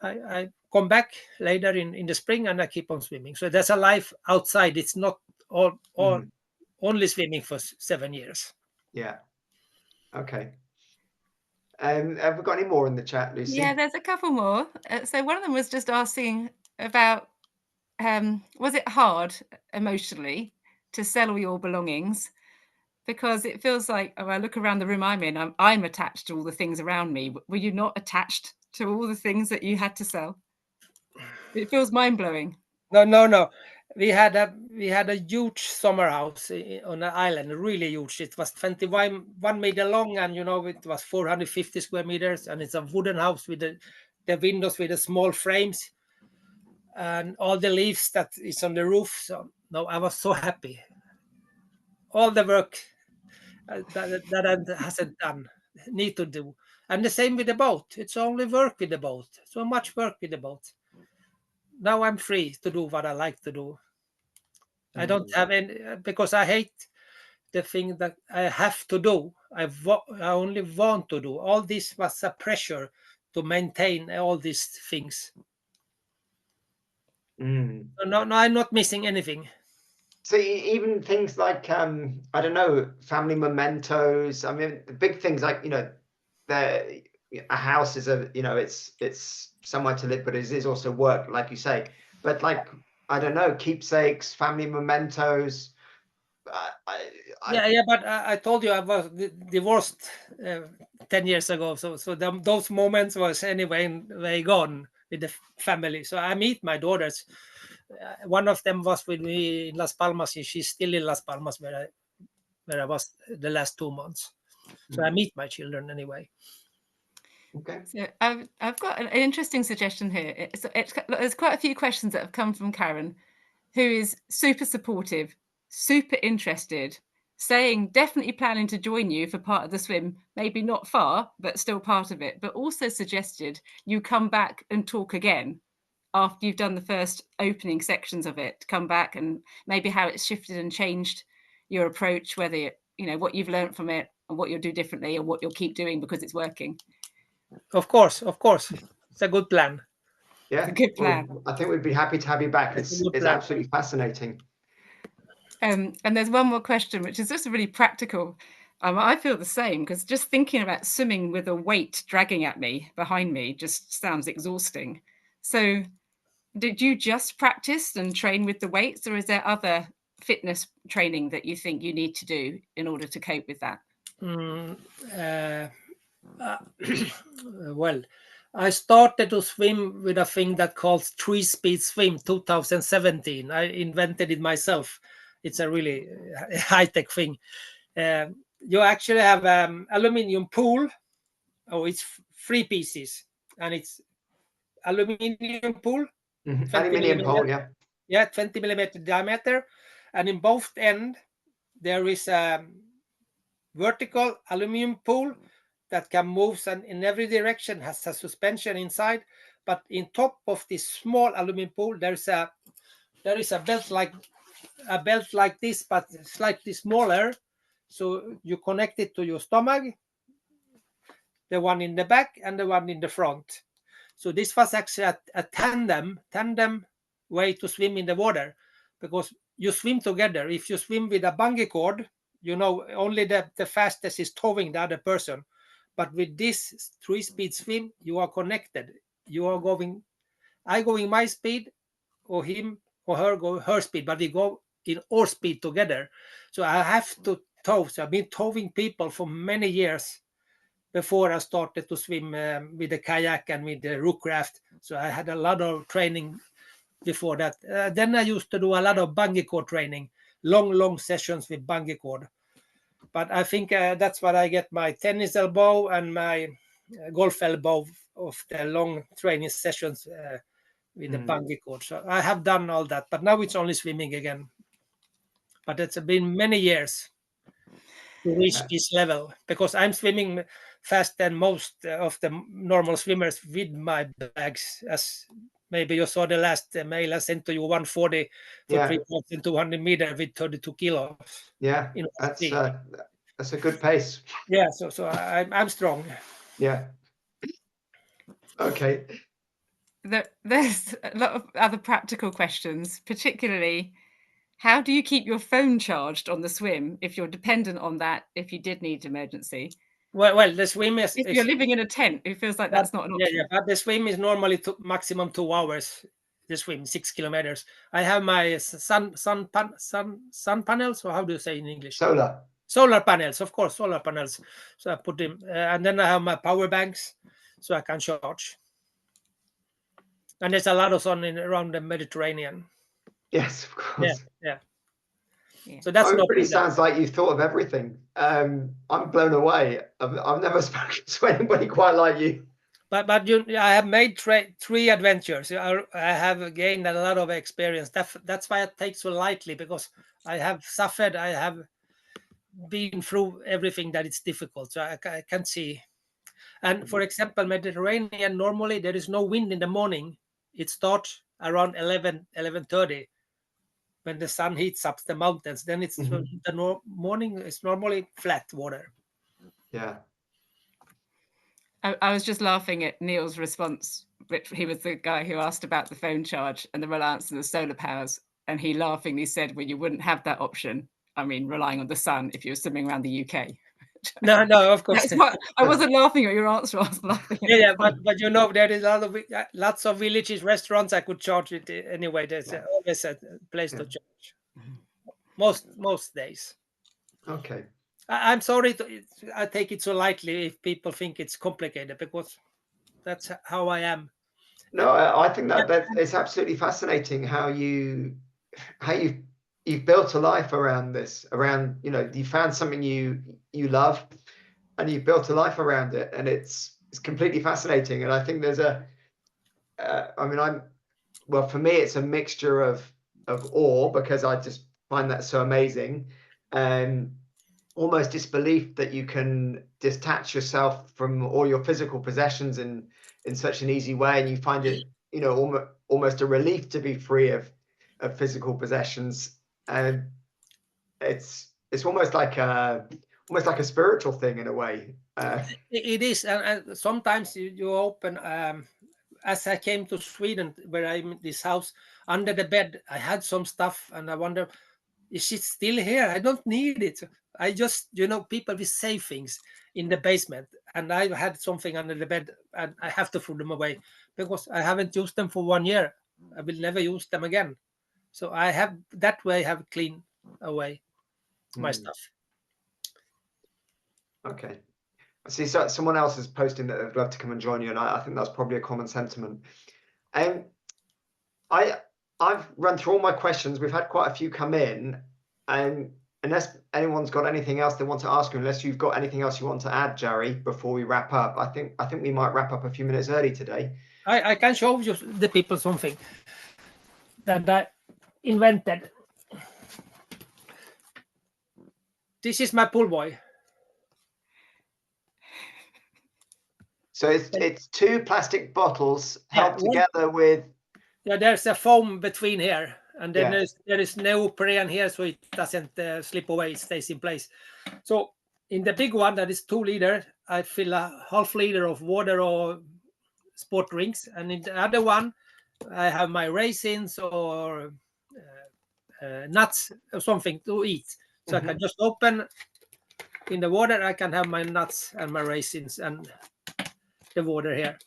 Speaker 2: I come back later in the spring, and I keep on swimming. So there's a life outside. It's not all only swimming for 7 years.
Speaker 1: Yeah. Okay. Have we got any more in the chat, Lucy?
Speaker 4: Yeah, there's a couple more. So one of them was just asking about, was it hard emotionally to sell all your belongings? Because it feels like, I look around the room I'm in, I'm attached to all the things around me. Were you not attached to all the things that you had to sell? It feels mind-blowing.
Speaker 2: No. We had a huge summer house on an island, really huge. It was 21 meter long, and it was 450 square meters, and it's a wooden house with the windows with the small frames and all the leaves that is on the roof. So no, I was so happy. All the work that I hasn't done, need to do. And the same with the boat. It's only work with the boat. So much work with the boat. Now I'm free to do what I like to do. I don't have any, because I hate the thing that I have to do. I only want to do. All this was a pressure to maintain all these things.
Speaker 1: Mm.
Speaker 2: So no, I'm not missing anything.
Speaker 1: So even things like I don't know, family mementos. I mean, the big things like, you know, a house is it's somewhere to live, but it is also work, like you say. But like, I don't know, keepsakes, family mementos.
Speaker 2: Yeah, but I told you I was divorced 10 years ago, so those moments was anyway gone with the family. So I meet my daughters. One of them was with me in Las Palmas. She's still in Las Palmas, where I was the last 2 months. So I meet my children anyway.
Speaker 1: Okay.
Speaker 4: So I've got an interesting suggestion here. There's quite a few questions that have come from Karen, who is super supportive, super interested, saying definitely planning to join you for part of the swim, maybe not far, but still part of it, but also suggested you come back and talk again after you've done the first opening sections of it, come back and maybe how it's shifted and changed your approach, whether what you've learned from it and what you'll do differently and what you'll keep doing because it's working.
Speaker 2: Of course, it's a good plan.
Speaker 1: Yeah,
Speaker 4: It's a good plan.
Speaker 1: Well, I think we'd be happy to have you back. It's absolutely fascinating.
Speaker 4: And there's one more question, which is just really practical. I feel the same, because just thinking about swimming with a weight dragging at me behind me just sounds exhausting. So did you just practice and train with the weights, or is there other fitness training that you think you need to do in order to cope with that?
Speaker 2: Well, I started to swim with a thing that calls 3-speed swim 2017. I invented it myself. It's a really high-tech thing. You actually have aluminium pool. Oh, it's 3 pieces, and it's aluminium pool.
Speaker 1: Mm-hmm.
Speaker 2: 20
Speaker 1: Aluminium pole,
Speaker 2: millimeter.
Speaker 1: yeah.
Speaker 2: 20 millimeter diameter, and in both ends there is a vertical aluminium pool that can move and in every direction, has a suspension inside. But in top of this small aluminum pool, there is a belt like this, but slightly smaller. So you connect it to your stomach, the one in the back and the one in the front. So this was actually a tandem way to swim in the water, because you swim together. If you swim with a bungee cord, only the fastest is towing the other person. But with this 3-speed swim, you are connected. I going my speed, or him or her go her speed, but we go in our speed together. So I have to tow. So I've been towing people for many years before I started to swim with the kayak and with the rook craft. So I had a lot of training before that. Then I used to do a lot of bungee cord training, long sessions with bungee cord. But I think that's what I get my tennis elbow and my golf elbow of the long training sessions with the bungee cord. So I have done all that, but now it's only swimming again. But it's been many years to reach this level, because I'm swimming faster than most of the normal swimmers with my bags. As maybe you saw the last mail I sent to you, 140 for 3,200 meters with 32 kilos.
Speaker 1: Yeah, that's a good pace.
Speaker 2: Yeah, so I'm strong.
Speaker 1: Yeah. Okay.
Speaker 4: There's a lot of other practical questions, particularly how do you keep your phone charged on the swim if you're dependent on that if you did need emergency?
Speaker 2: Well, the swim is...
Speaker 4: If you're living in a tent, it feels like that's not an option.
Speaker 2: Yeah, but the swim is normally maximum 2 hours. The swim 6 kilometers. I have my sun panels, or how do you say in English? Solar panels, of course, solar panels. So I put them, and then I have my power banks, so I can charge. And there's a lot of sun around the Mediterranean.
Speaker 1: Yes, of course.
Speaker 2: Yeah. So that's
Speaker 1: it really sounds like you've thought of everything. I'm blown away. I've never spoken to anybody quite like you.
Speaker 2: But I have made 3 adventures. I have gained a lot of experience. That's why I take so lightly, because I have suffered. I have been through everything that it's difficult. So I can see. And for example, Mediterranean, normally there is no wind in the morning. It starts around 11:30. when the sun heats up the mountains. Then it's the morning is normally flat water.
Speaker 1: Yeah.
Speaker 4: I was just laughing at Neil's response. He was the guy who asked about the phone charge and the reliance on the solar powers. And he laughingly said, well, you wouldn't have that option. I mean, relying on the sun if you were swimming around the UK.
Speaker 2: No, of course.
Speaker 4: I wasn't laughing at your answer. I was laughing at
Speaker 2: Yeah, but you know, there is lots of villages, restaurants. I could charge it anyway. There's always a place to charge. Most days.
Speaker 1: Okay.
Speaker 2: I'm sorry, I take it so lightly if people think it's complicated, because that's how I am.
Speaker 1: No, I think that it's absolutely fascinating how you've built a life around this, around, you know, you found something you love and you've built a life around it, and it's completely fascinating. And I think there's well, for me, it's a mixture of awe, because I just find that so amazing, and almost disbelief that you can detach yourself from all your physical possessions in such an easy way, and you find it, you know, almost a relief to be free of physical possessions. And it's almost like a spiritual thing in a way.
Speaker 2: It is, and sometimes you open. As I came to Sweden, where I'm in this house, under the bed I had some stuff, and I wonder, is it still here? I don't need it. I just, you know, people will say things in the basement, and I had something under the bed, and I have to throw them away because I haven't used them for 1 year. I will never use them again. So I have that way have cleaned away my stuff.
Speaker 1: Okay. I see, so someone else is posting that they'd love to come and join you, and I think that's probably a common sentiment. And I've run through all my questions. We've had quite a few come in, and unless anyone's got anything else they want to ask you, unless you've got anything else you want to add, Jari, before we wrap up, I think we might wrap up a few minutes early today.
Speaker 2: I can show you the people something that I invented. This is my pool boy.
Speaker 1: So it's two plastic bottles held together with.
Speaker 2: Yeah, there's a foam between here, and then there is neoprene here, so it doesn't slip away. It stays in place. So in the big one, that is 2 liter, I fill a half liter of water or sport drinks, and in the other one, I have my raisins or nuts or something to eat. So I can just open in the water. I can have my nuts and my raisins and the water here.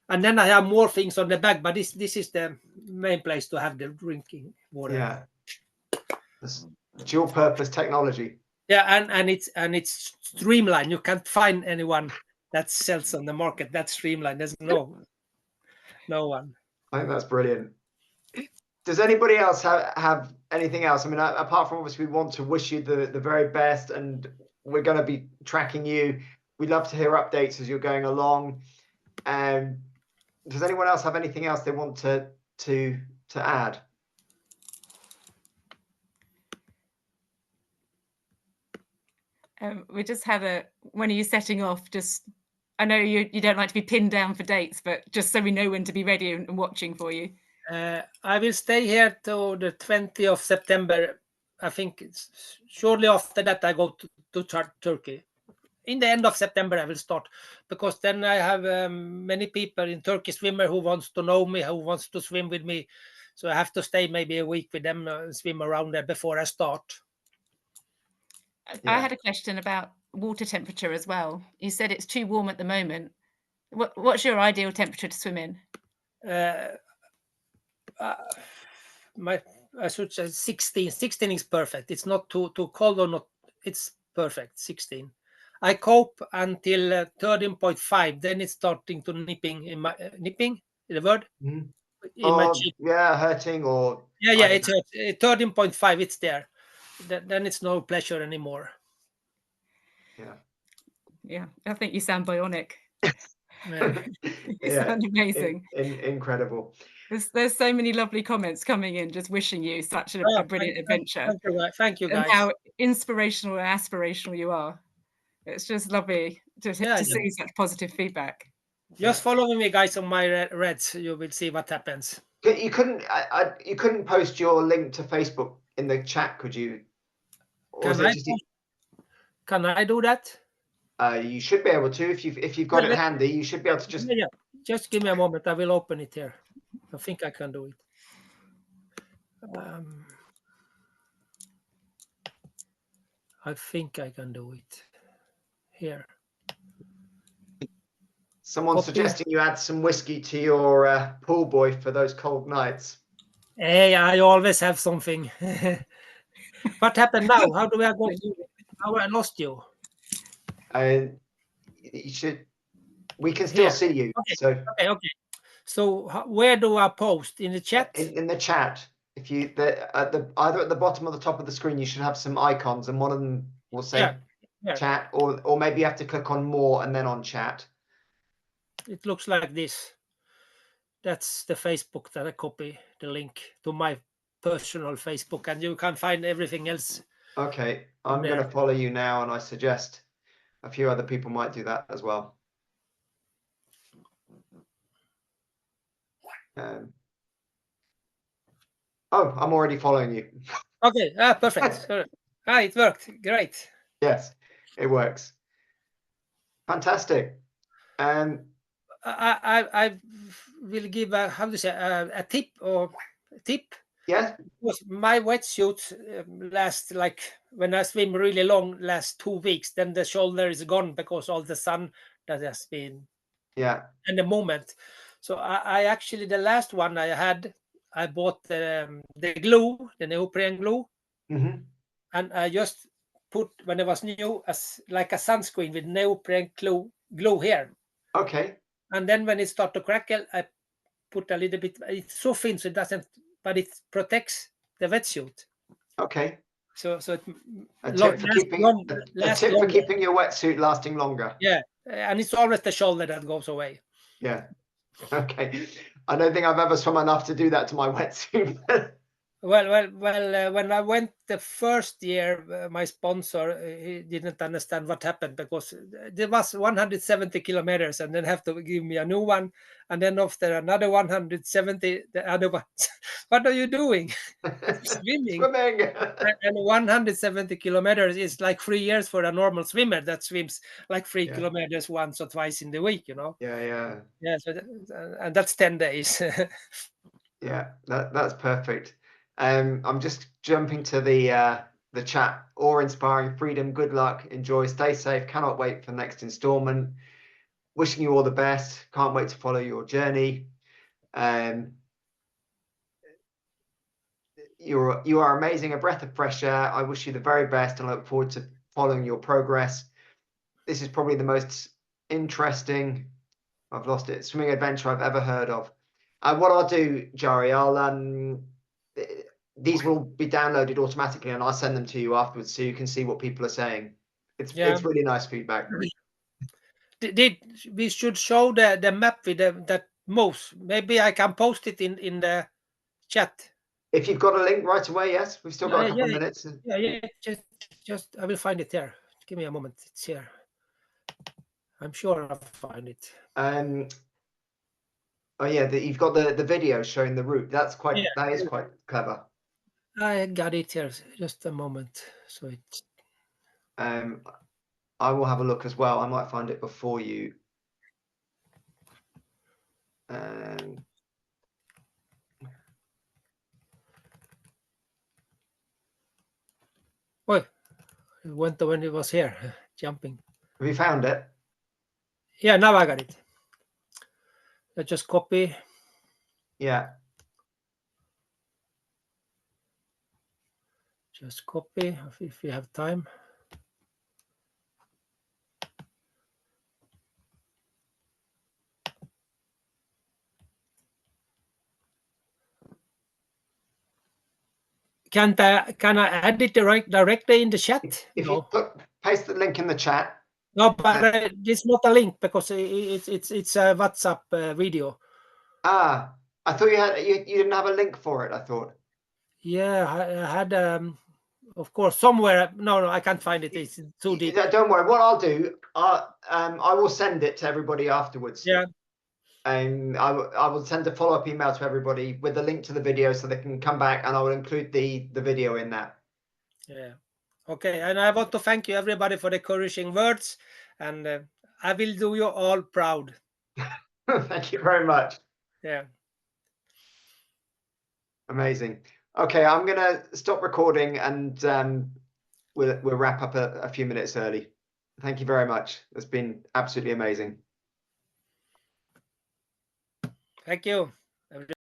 Speaker 2: And then I have more things on the back, but this is the main place to have the drinking water.
Speaker 1: Yeah, this dual purpose technology.
Speaker 2: Yeah, and it's streamlined. You can't find anyone that sells on the market that's streamlined. There's no one.
Speaker 1: I think that's brilliant. Does anybody else have anything else? I mean, apart from obviously we want to wish you the very best, and we're going to be tracking you. We'd love to hear updates as you're going along. Does anyone else have anything else they want to add?
Speaker 4: We just had when are you setting off? Just, I know you don't like to be pinned down for dates, but just so we know when to be ready and watching for you.
Speaker 2: I will stay here till the 20th of September. I think it's shortly after that I go to Turkey. In the end of September I will start, because then I have many people in Turkey swimmer who wants to know me, who wants to swim with me. So I have to stay maybe a week with them and swim around there before I start.
Speaker 4: I had a question about water temperature as well. You said it's too warm at the moment. What's your ideal temperature to swim in?
Speaker 2: I should say 16. 16 is perfect. It's not too cold or not. It's perfect. 16. I cope until 13.5. Then it's starting to nipping in my nipping. The word in my cheek.
Speaker 1: Yeah, hurting or
Speaker 2: It's 13.5. It's there. Then it's no pleasure anymore.
Speaker 4: Yeah. I think you sound bionic. You
Speaker 1: Yeah,
Speaker 4: sound amazing.
Speaker 1: Incredible.
Speaker 4: There's so many lovely comments coming in, just wishing you such a brilliant adventure.
Speaker 2: Thank you, guys.
Speaker 4: And how inspirational and aspirational you are. It's just lovely to see such positive feedback.
Speaker 2: Just follow me, guys, on my Reds. You will see what happens.
Speaker 1: You couldn't post your link to Facebook in the chat, could you? Or
Speaker 2: Can
Speaker 1: is it
Speaker 2: I?
Speaker 1: just
Speaker 2: Can I do that?
Speaker 1: you should be able to if you've got it handy. You should be able to just.
Speaker 2: Yeah. Just give me a moment. I will open it here. I think I can do it. I think I can do it here.
Speaker 1: Someone's suggesting you add some whiskey to your pool boy for those cold nights.
Speaker 2: Hey, I always have something. What happened now? How do I go? How I lost you?
Speaker 1: You should. We can still see you.
Speaker 2: Okay.
Speaker 1: So
Speaker 2: Okay. So where do I post in the chat?
Speaker 1: In the chat, if you either at the bottom or the top of the screen, you should have some icons, and one of them will say chat, or maybe you have to click on more and then on chat.
Speaker 2: It looks like this. That's the Facebook that I copy the link to my personal Facebook, and you can find everything else.
Speaker 1: Okay, I'm going to follow you now, and I suggest a few other people might do that as well. Oh, I'm already following you.
Speaker 2: Okay, perfect. It worked. Great.
Speaker 1: Yes, it works. Fantastic.
Speaker 2: I will give a tip.
Speaker 1: Yeah.
Speaker 2: Because my wetsuit lasts, like when I swim really long, lasts 2 weeks. Then the shoulder is gone because all the sun that has been.
Speaker 1: Yeah.
Speaker 2: And the moment. So I actually, the last one I had, I bought the glue, the neoprene glue, and I just put, when it was new, as like a sunscreen with neoprene glue here.
Speaker 1: Okay.
Speaker 2: And then when it starts to crackle, I put a little bit. It's so thin, so it doesn't, but it protects the wetsuit.
Speaker 1: Okay.
Speaker 2: So
Speaker 1: a tip for keeping your wetsuit lasting longer.
Speaker 2: Yeah, and it's always the shoulder that goes away.
Speaker 1: Yeah. Okay. I don't think I've ever swum enough to do that to my wetsuit.
Speaker 2: Well, when I went the first year, my sponsor, he didn't understand what happened, because there was 170 kilometers and then have to give me a new one. And then after another 170, the other one. What are you doing? Swimming. And 170 kilometers is like 3 years for a normal swimmer that swims like 3 kilometers once or twice in the week, you know?
Speaker 1: Yeah.
Speaker 2: So and that's 10 days.
Speaker 1: Yeah, that's perfect. I'm just jumping to the chat. Awe-inspiring, freedom, good luck, enjoy, stay safe, cannot wait for the next installment. Wishing you all the best, can't wait to follow your journey. You are amazing, a breath of fresh air. I wish you the very best and look forward to following your progress. This is probably the most interesting, I've lost it, swimming adventure I've ever heard of. What I'll do, Jari, these will be downloaded automatically, and I'll send them to you afterwards so you can see what people are saying. It's really nice feedback.
Speaker 2: We should show the map with that moves. Maybe I can post it in the chat.
Speaker 1: If you've got a link right away, yes. We've still got a couple of minutes.
Speaker 2: Yeah. Just I will find it there. Give me a moment. It's here. I'm sure I'll find it.
Speaker 1: Oh yeah, you've got the video showing the route. That is quite clever.
Speaker 2: I got it here. Just a moment. So it's.
Speaker 1: I will have a look as well. I might find it before you.
Speaker 2: Oh, it went when it was here, jumping.
Speaker 1: Have you found it?
Speaker 2: Yeah, now I got it. I just copy.
Speaker 1: Yeah.
Speaker 2: Just copy if you have time. Can I add it directly in the chat?
Speaker 1: If you paste the link in the chat.
Speaker 2: No, but it's not a link because it's a WhatsApp video.
Speaker 1: I thought you didn't have a link for it. I thought.
Speaker 2: Yeah, I had of course somewhere. No, I can't find it. It's too deep.
Speaker 1: Don't worry. What I'll do, I will send it to everybody afterwards.
Speaker 2: Yeah.
Speaker 1: And I will send a follow-up email to everybody with the link to the video so they can come back, and I will include the video in that.
Speaker 2: Yeah. Okay. And I want to thank you everybody for the encouraging words, and I will do you all proud.
Speaker 1: Thank you very much.
Speaker 2: Yeah.
Speaker 1: Amazing. Okay, I'm gonna stop recording, and we'll wrap up a few minutes early. Thank you very much. It's been absolutely amazing.
Speaker 2: Thank you.